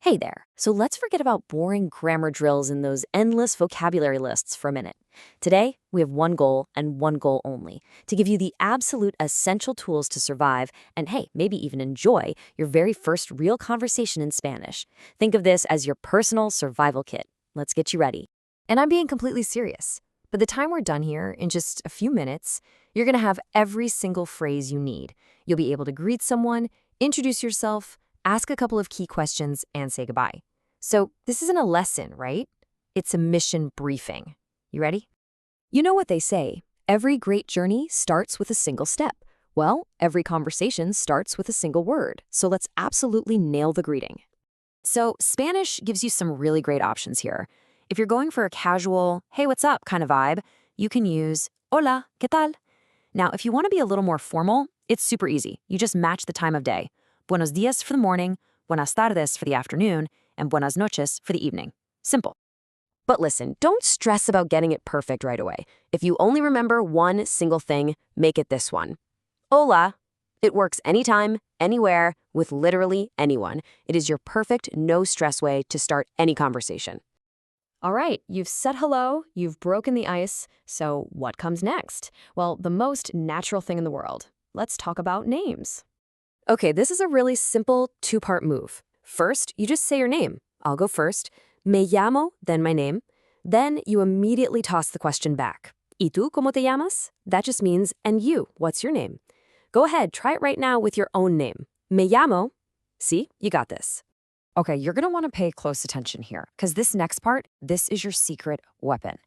Hey there. So let's forget about boring grammar drills and those endless vocabulary lists for a minute. Today, we have one goal and one goal only to give you the absolute essential tools to survive and, hey, maybe even enjoy your very first real conversation in Spanish. Think of this as your personal survival kit. Let's get you ready. And I'm being completely serious. By the time we're done here, in just a few minutes, you're going to have every single phrase you need. You'll be able to greet someone, introduce yourself, ask a couple of key questions, and say goodbye. So this isn't a lesson, right? It's a mission briefing. You ready? You know what they say, every great journey starts with a single step. Well, every conversation starts with a single word, so let's absolutely nail the greeting. So Spanish gives you some really great options here. If you're going for a casual, hey, what's up kind of vibe, you can use hola, ¿qué tal? Now, if you want to be a little more formal, it's super easy. You just match the time of day. Buenos dias for the morning, buenas tardes for the afternoon, and buenas noches for the evening. Simple. But listen, don't stress about getting it perfect right away. If you only remember one single thing, make it this one. Hola. It works anytime, anywhere, with literally anyone. It is your perfect, no-stress way to start any conversation. All right, you've said hello, you've broken the ice, so what comes next? Well, the most natural thing in the world. Let's talk about names. Okay, this is a really simple two-part move. First, you just say your name. I'll go first. Me llamo, then my name. Then you immediately toss the question back. ¿Y tú cómo te llamas? That just means, and you, what's your name? Go ahead, try it right now with your own name. Me llamo. See, you got this. Okay, you're gonna wanna pay close attention here, because this next part, this is your secret weapon.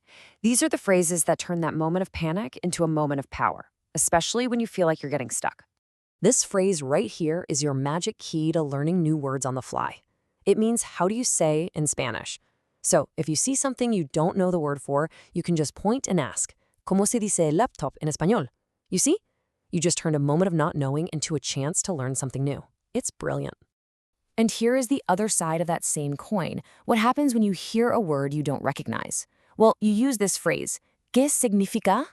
These are the phrases that turn that moment of panic into a moment of power, especially when you feel like you're getting stuck. This phrase right here is your magic key to learning new words on the fly. It means how do you say in Spanish. So if you see something you don't know the word for, you can just point and ask, ¿Cómo se dice laptop en español? You see? You just turned a moment of not knowing into a chance to learn something new. It's brilliant. And here is the other side of that same coin. What happens when you hear a word you don't recognize? Well, you use this phrase, ¿Qué significa?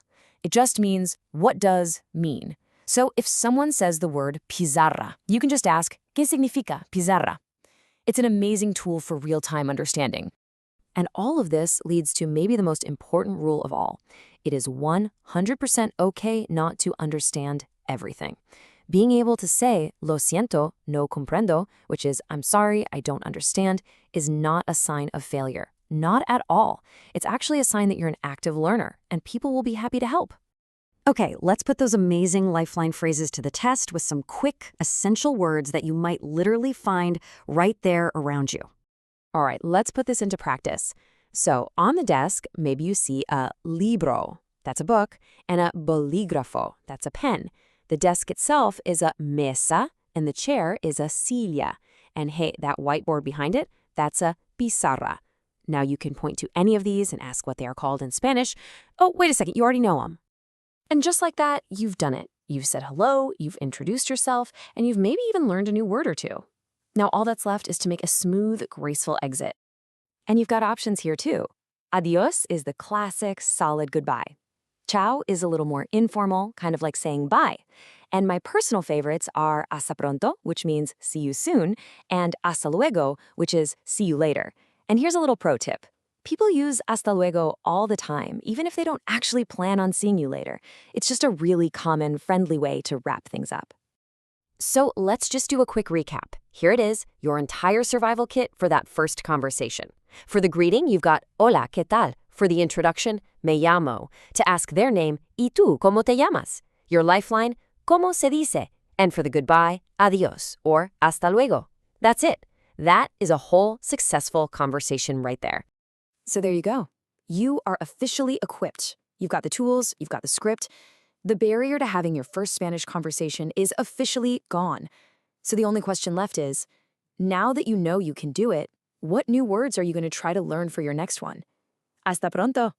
It just means, what does mean? So if someone says the word pizarra, you can just ask, ¿Qué significa pizarra? It's an amazing tool for real-time understanding. And all of this leads to maybe the most important rule of all. It is 100% okay not to understand everything. Being able to say, lo siento, no comprendo, which is, I'm sorry, I don't understand, is not a sign of failure. Not at all. It's actually a sign that you're an active learner, and people will be happy to help. Okay, let's put those amazing lifeline phrases to the test with some quick, essential words that you might literally find right there around you. All right, let's put this into practice. So on the desk, maybe you see a libro, that's a book, and a bolígrafo, that's a pen. The desk itself is a mesa, and the chair is a silla. And hey, that whiteboard behind it, that's a pizarra. Now you can point to any of these and ask what they are called in Spanish. Oh, wait a second, you already know them. And just like that, you've done it. You've said hello, you've introduced yourself, and you've maybe even learned a new word or two. Now all that's left is to make a smooth, graceful exit. And you've got options here too. Adios is the classic, solid goodbye. Ciao is a little more informal, kind of like saying bye. And my personal favorites are hasta pronto, which means see you soon, and hasta luego, which is see you later. And here's a little pro tip. People use hasta luego all the time, even if they don't actually plan on seeing you later. It's just a really common, friendly way to wrap things up. So let's just do a quick recap. Here it is, your entire survival kit for that first conversation. For the greeting, you've got hola, ¿qué tal? For the introduction, me llamo. To ask their name, ¿Y tú cómo te llamas? Your lifeline, ¿cómo se dice? And for the goodbye, adios, or hasta luego. That's it. That is a whole successful conversation right there. So there you go. You are officially equipped. You've got the tools, you've got the script. The barrier to having your first Spanish conversation is officially gone. So the only question left is, now that you know you can do it, what new words are you going to try to learn for your next one? Hasta pronto!